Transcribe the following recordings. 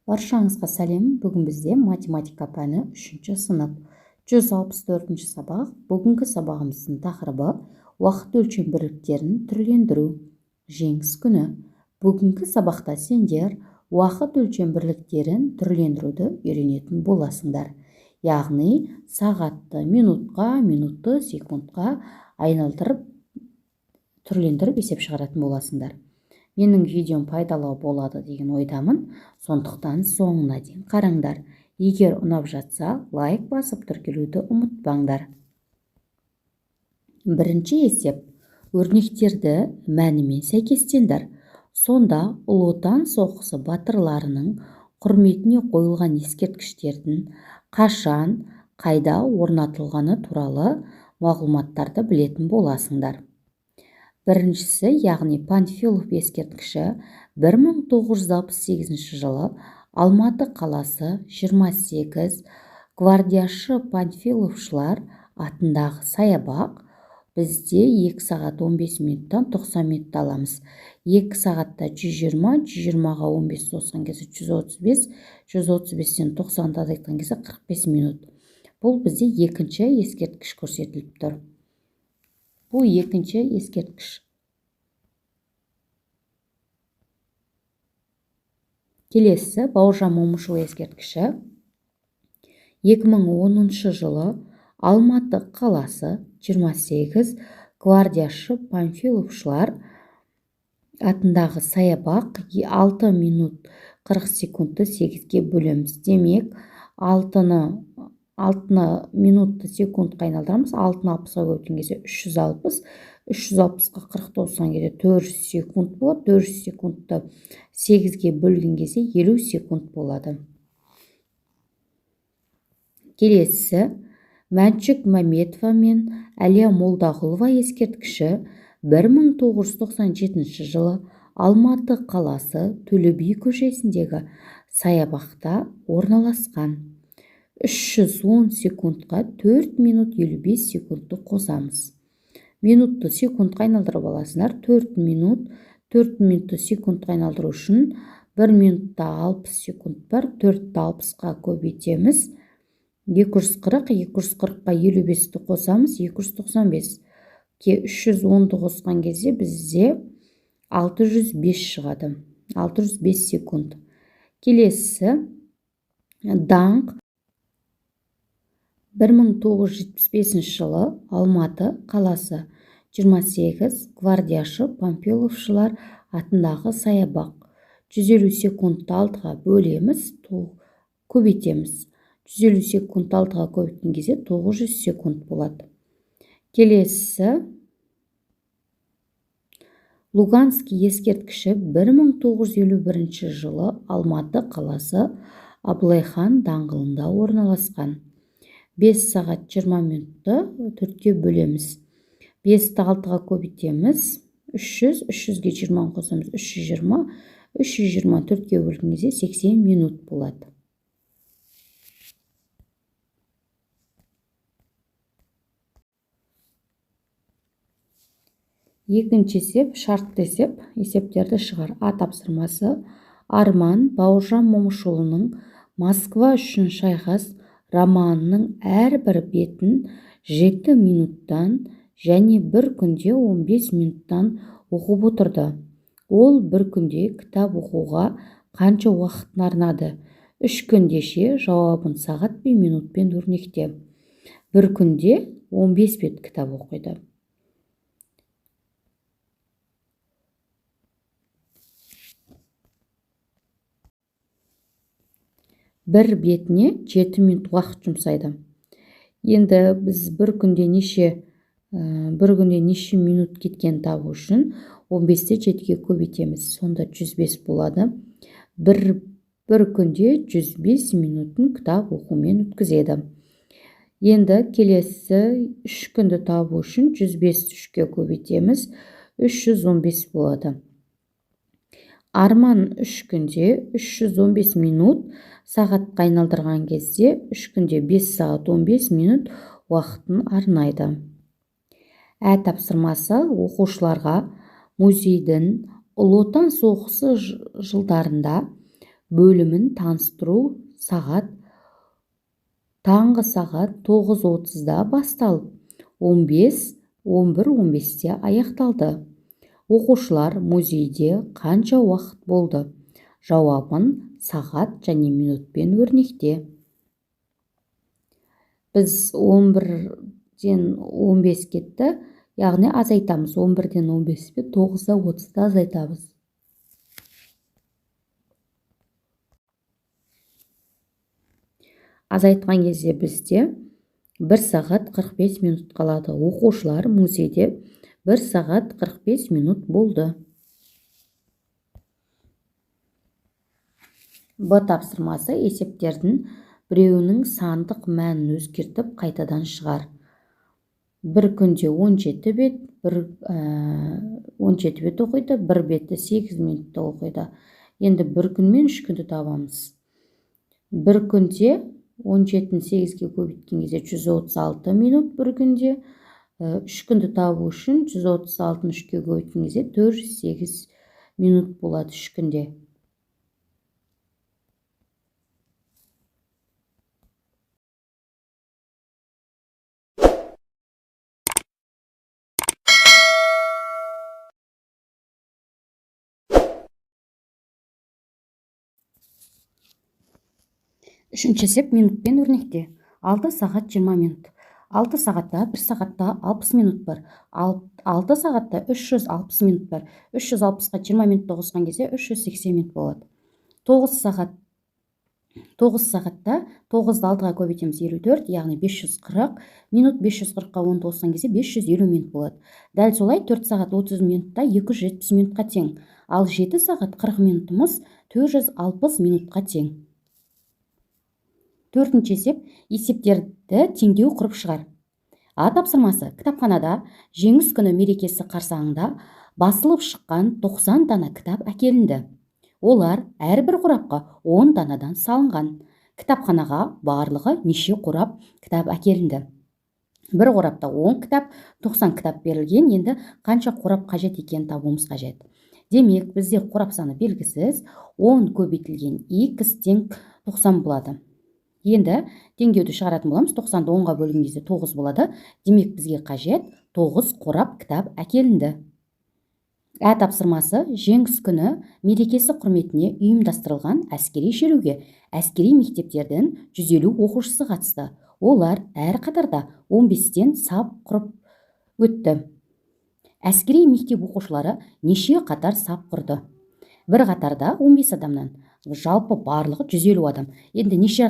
Баршаңызға сәлем. Бүгін бізде математика пәні 3-ші сынып 164-ші сабақ. Бүгінгі сабағымыздың тақырыбы уақыт өлшем бірліктерін түрлендіру. Жеңіс күні. Бүгінгі сабақта сендер уақыт өлшем бірліктерін түрлендіруді үйренетін боласыңдар. Яғни сағатты минутқа, минутты секундқа айналдырып түрлендіріп есеп шығаратын боласыңдар. Менің видеом пайдалы болады деген ойдамын, сондықтан соңына дейін қараңдар. Егер ұнап жатса, лайк басып тіркелуді ұмытпаңдар. Бірінші есеп. Өрнектерді мәнімен сәйкестендір. Сонда Ұлы Отан соғысы батырларының құрметіне қойылған ескерткіштердің қашан, қайда орнатылғаны туралы мағлұматтарды білетін боласыңдар. Біріншісі, яғни Панфилов ескерткіші 1968 жылы Алматы қаласы 28 гвардияшы Панфиловшылар атындағы саябақ. Бізде 2 сағат 15 минуттан 90 минутта аламыз. 2 сағатта 120, 120-ға 15 90 кезде 135, 135-тен 90-да айтқан кезде 45 минут. Бұл бізде екінші ескерткіш көрсетіліп тұр. Бұл екінші ескерткіш. Келесі Бауыржан Момышұлы ескерткіші 2010 жылы Алматы қаласы 28 гвардияшы Панфиловшылар атындағы саябақ. 6 минут 40 секундты 8-ге бөлеміз. Демек 6 минутты секундқа айналдырамыз. 6-ны 60-ға бөлген кезде 360, 360-ға 40-90 кезде 400 секунд болады. 400 секундты 8-ге бөлген кезде 50 секунд болады. Келесі Мәншүк Мәметова мен Әлия Молдағұлова ескерткіші 1997 жылы Алматы қаласы Төле би көшесіндегі саябақта орналасқан. 310 секундқа 4 минут 55 секундты қосамыз. Минутты секундқа айналдырып аласыңдар. 4 минутты секундқа айналдыру үшін 1 минутта 60 секунд бар. 4-ті 60-қа көбейтеміз. 240, 240-қа 55-ті қосамыз. 295. 310-ды қосқан кезде бізде 605 шығады. 605 секунд. Келесі даңқ 1975 жылы Алматы қаласы 28 гвардияшы Панфиловшылар атындағы саябақ. 150 секундты 6-ға бөлеміз, көбейтеміз. 150 секундты 6-ға көбейткен кезде 900 секунд болады. Келесі Луганский ескерткіші 1951 жылы Алматы қаласы Абылайхан даңғылында орналасқан. 5 сағат 20 минутты 4-ке бөлеміз. 5-ті 6-ға көбейтеміз. 300, 300-ге 20 қосамыз. 320, 320 4-ке бөлген кезде 80 минут болады. Екінші есеп, шартты есеп, есептерді шығар. А тапсырмасы. Арман Бауыржан Момышұлының Москва үшін шайқас романының әрбір бетін 7 минуттан және бір күнде 15 минуттан оқып отырды. Ол бір күнде кітап оқуға қанша уақытын арнады? 3 күнде ше, жауабын сағат пен минутпен өрнекте. Бір күнде 15 бет кітап оқиды. Бір бетіне 7 минут уақыт жұмсайды. Енді біз бір күнде неше минут кеткен табу үшін 15-те 7-ге көбейтеміз. Сонда 105 болады. Бір күнде 105 минутын кітап оқумен өткізеді. Енді келесі 3 күнді табу үшін 105 3-ке көбейтеміз. 315 болады. Арман 3 күнде 315 минут сағатқа айналдырған кезде 3 күнде 5 сағат 15 минут уақытын арнайды. Ә тапсырмасы оқушыларға музейдің Ұлы Отан соғысы жылдарында бөлімін таныстыру сағат таңғы сағат 9:30-да басталып, 11:15-те аяқталды. Оқушылар музейде қанша уақыт болды? Жауабын сағат және минутпен өрнекте. Біз 11-ден 15 кетті, яғни азайтамыз. 11-ден 15-пе 9:30-да азайтамыз. Азайтқан кезде бізде 1 сағат 45 минут қалады. Оқушылар музейде 1 сағат 45 минут болды. Б тапсырмасы есептердің біреуінің сандық мәнін өзгертіп қайтадан шығар. Бір күнде 17 бет, 17 бет оқиды, бір бетті 8 минутта оқиды. Енді бір күн мен 3 күнді табамыз. Бір күнде 17-ні 8-ге көбейткен кезде 136 минут бір күнде. 3 күнді табу үшін 136-ны 3-ке көбейткен кезде 408 минут болады 3 күнде. Үшінші есеп минутпен өрнекте. 6 сағат 20 минут. 6 сағатта 1 сағатта 60 минут бар. 6 сағатта 360 минут бар. 360-қа 20 минутты қосқан кезде 380 минут болады. 9 сағатта 9-ды 6-ға көбейтеміз 54, яғни 540 минут. 540-қа 10 қосқан кезде 550 минут болады. Дәл солай 4 сағат 30 минутта 270 минутқа тең. Ал 7 сағат 40 минутымыз 460 минутқа тең. Төртінші есеп, есептерді теңдеу құрып шығар. А тапсырмасы: кітапханада жеңіс күні мерекесі қарсаңында басылып шыққан 90 дана кітап әкелінді. Олар әрбір қорапқа 10 данадан салынған. Кітапханаға барлығы неше қорап кітап әкелінді? Бір қорапта 10 кітап, 90 кітап берілген. Енді қанша қорап қажет екенін табуымыз қажет. Демек, бізде қорап саны белгісіз, 10 көбейтілген x тең 90 болады. Енді теңдеуді шығаратын боламыз. 90-ды 10-ға бөлген кезде 9 болады. Демек, бізге қажет 9 қорап кітап әкелінді. Ә тапсырмасы: жеңіс күні мерекесі құрметіне ұйымдастырылған әскери шеруге әскери мектептердің 150 оқушысы қатысты. Олар әр қатарда 15-тен сап құрып өтті. Әскери мектеп оқушылары неше қатар сап құрды? Бір қатарда 15 адамнан, жалпы барлығы 150 адам. Енді неше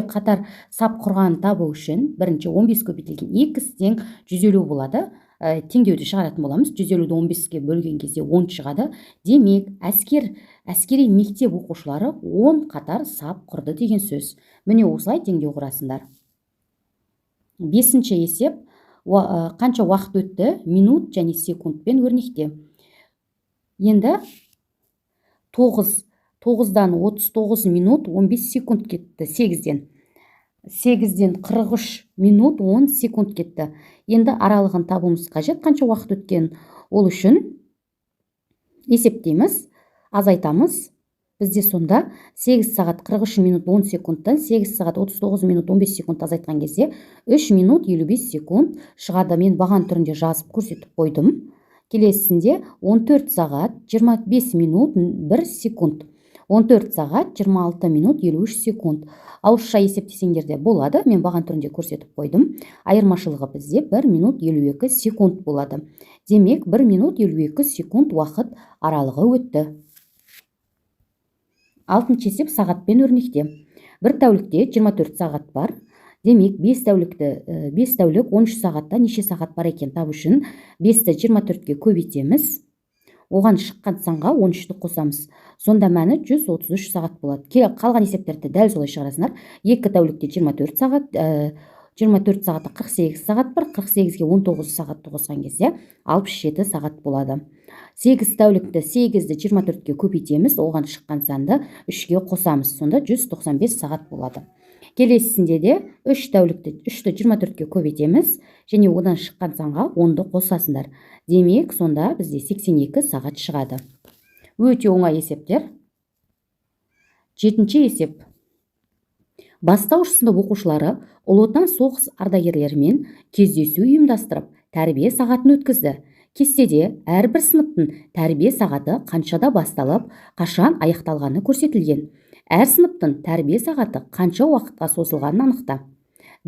қатар сап құрған табу үшін бірінші 15 көбейтілген x тең 150 болады. Теңдеуді шығаратын боламыз. 150-ді 15-ге бөлген кезде 10 шығады. Демек, әскери мектеп оқушылары 10 қатар сап құрды деген сөз. Міне осылай теңдеу құрасындар. Бесінші есеп: қанша уақыт өтті? Минут және секундпен өрнекте. Енді 9-дан 39 минут 15 секунд кетті. 8-ден 43 минут 10 секунд кетті. Енді аралығын табуымыз қажет. Қанша уақыт өткен? Ол үшін есептейміз, азайтамыз. Бізде сонда 8 сағат 43 минут 10 секундтан 8 сағат 39 минут 15 секунд азайтқан кезде 3 минут 55 секунд шығады. Мен баған түрінде жазып көрсетіп қойдым. Келесінде 14 сағат 25 минут 1 секунд. 14 сағат 26 минут 53 секунд. Ауызша есептесеңдер де болады. Мен баған түрінде көрсетіп қойдым. Айырмашылығы бізде 1 минут 52 секунд болады. Демек, 1 минут 52 секунд уақыт аралығы өтті. Алтыншы есеп сағатпен өрнекте. Бір тәулікте 24 сағат бар. Демек, 5 тәулік 13 сағатта неше сағат бар екен табу үшін 5-ті 24-ке көбейтеміз. Оған шыққан санға 13-ті қосамыз. Сонда мәні 133 сағат болады. Қалған есептерді дәл солай шығарасыңдар. 2 тәулікте 24 сағат, 24 сағатта 48 сағат бар. 48-ге 19 сағатты қосқан кезде 67 сағат болады. 8 тәулікті 8-ді 24-ке көбейтеміз. Оған шыққан санды 3-ге қосамыз. Сонда 195 сағат болады. Келесісінде де 3 тәулікті 3-ті 24-ке көбейтеміз. Және одан шыққан санға 10-ды қосасыңдар. Демек, сонда бізде 82 сағат шығады. Өте оңай есептер. 7-ші есеп. Бастауыш сынып оқушылары Ұлы Отан соғыс ардагерлерімен кездесу ұйымдастырып, тәрбие сағатын өткізді. Кестеде әрбір сыныптың тәрбие сағаты қаншада басталып, қашан аяқталғаны көрсетілген. Әр сыныптың тәрбие сағаты қанша уақытқа созылғанын анықта.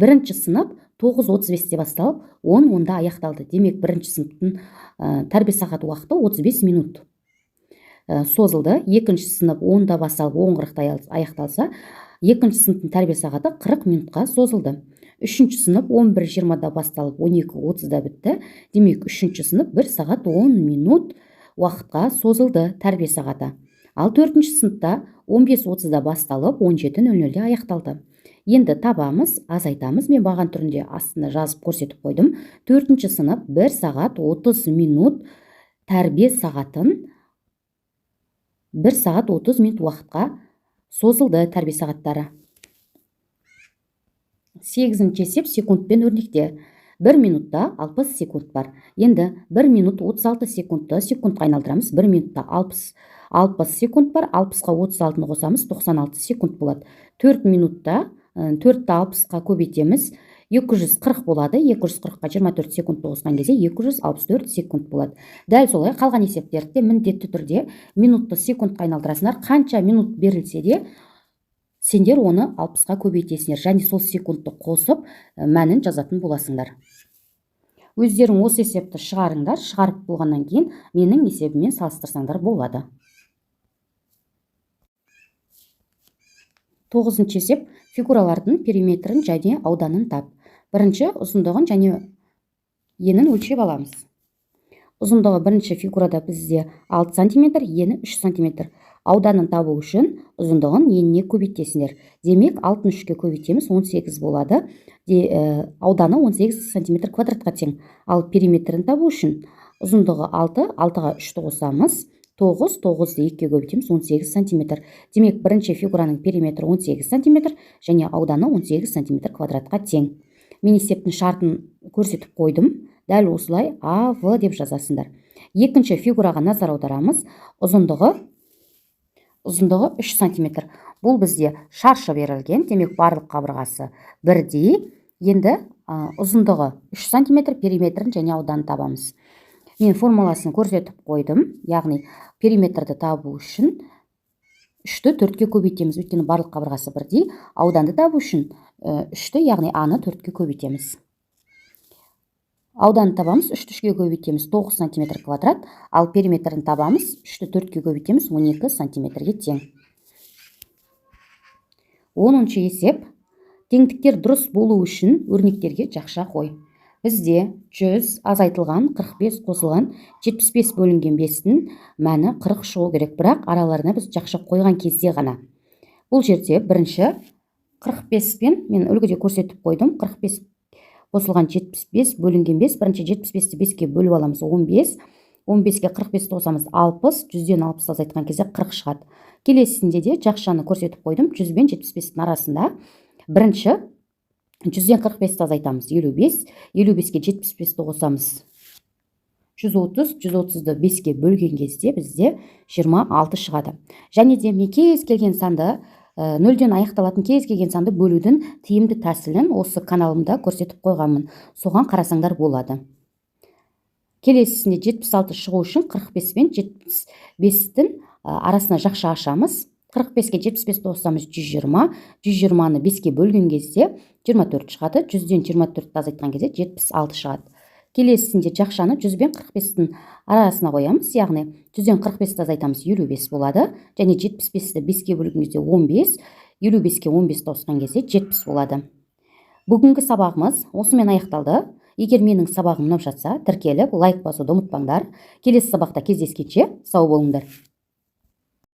Бірінші сынып 9:35-те басталып, 10:10-да аяқталды. Демек, бірінші сыныптың тәрбие сағаты уақыты 35 минут созылды. Екінші сынып 10-да басталып, 10:40-да аяқталса, екінші сыныптың тәрбие сағаты 40 минутқа созылды. Үшінші сынып 11:20-да басталып, 12:30-да бітті. Демек, үшінші сынып 1 сағат 10 минут уақытқа созылды тәрбие сағаты. Ал төртінші сыныпта 15:30-да басталып, 17:00-де аяқталды. Енді табамыз, азайтамыз. Мен баған түрінде астына жазып көрсетіп қойдым. Төртінші сынып 1 сағат 30 минут тәрбие сағатын 1 сағат 30 минут уақытқа созылды тәрбие сағаттары. 8-ші есеп секундпен өрнекте. 1 минутта 60 секунд бар. Енді 1 минут 36 секундты секундқа айналдырамыз. 1 минутта 60 секунд бар. 60-қа 36-ны қосамыз, 96 секунд болады. 4 минутта 4-ті 60-қа көбейтеміз. 240 болады. 240-қа 24 секундты қосқан кезде 264 секунд болады. Дәл солай қалған есептерді міндетті түрде минутты секундқа айналдырасыңдар. Қанша минут берілсе де, сендер оны 60-қа көбейтесіңдер. Және сол секундты қосып, мәнін жазатын боласыңдар. Өздерің осы есепті шығарыңдар. Шығарып болғаннан кейін менің есебіммен салыстырсаңдар болады. 9-ші есеп. Фигуралардың периметрін және ауданын тап. Бірінші ұзындығын және енін өлшеп аламыз. Ұзындығы бірінші фигурада бізде 6 см, ені 3 см. Ауданын табу үшін ұзындығын еніне көбейтесіңдер. Демек, 63-ке көбейтеміз, 18 болады. Ауданы 18 см квадратқа тең. Ал периметрін табу үшін ұзындығы 6, 6-ға 3-ті қосамыз, 9, 9-ды 2-ге көбейтеміз, 18 см. Демек, бірінші фигураның периметрі 18 см және ауданы 18 см квадратқа тең. Мен есептің шартын көрсетіп қойдым. Дәл осылай А, В деп жазасыңдар. Екінші фигураға назар аударамыз. Ұзындығы 3 см. Бұл бізде шаршы берілген. Демек, барлық қабырғасы бірдей. Енді ұзындығы 3 см, периметрін және ауданын табамыз. Мен формуласын көрсетіп қойдым. Яғни, периметрді табу үшін 3-ті 4-ке көбейтеміз. Өйткені барлық қабырғасы бірдей. Ауданды табу үшін 3-ті, яғни А-ны 4-ке көбейтеміз. Ауданды табамыз, 3-ті 3-ке көбейтеміз, 9 см квадрат. Ал периметрін табамыз, 3-ті 4-ке көбейтеміз, 12 см-ге тең. 10-ші есеп. Теңдіктер дұрыс болу үшін өрнектерге жақша қой. Бізде 100 азайтылған 45 қосылған 75 бөлінген 5-тің мәні 40 шығу керек. Бірақ араларына біз жақша қойған кезде ғана. Бұл жерде бірінші 45 пен, мен үлгіде көрсетіп қойдым, 45 қосылған 75 бөлінген 5. Бірінші 75-ті 5-ке бөліп аламыз, 15. 15-ке 45-ті қосамыз, 60. 100-ден 60 азайтқан кезде 40 шығады. Келесісінде де жақшаны көрсетіп қойдым. 100 бен 75-тің арасында бірінші 100-ден 45-ті азайтамыз, 55. 55-ке 75-ті қосамыз, 130. 130-ды 5-ке бөлген кезде бізде 26 шығады. Және де мен кез келген санды, 0-ден аяқталатын кез келген санды бөлудің тиімді тәсілін осы каналымда көрсетіп қойғанмын. Соған қарасаңдар болады. Келесісінде 76 шығу үшін 45 пен 75-тің арасына жақша ашамыз. 45-ке 75-ті қосамыз, 120. 120-ны 5-ке бөлген кезде 24 шығады. 100-ден 24-ті азайтқан кезде 76 шығады. Келесісінде жақшаны 100 бен 45-тің арасына қоямыз. Яғни 100-ден 45-ті азайтамыз, 55 болады. Және 75-ті 5-ке бөлген кезде 15. 55-ке 15-ті қосқан кезде 70 болады. Бүгінгі сабағымыз осымен аяқталды. Егер менің сабағым ұнап жатса, тіркеліп, лайк басуды ұмытпаңдар. Келесі сабақта кездескенше сау болыңдар.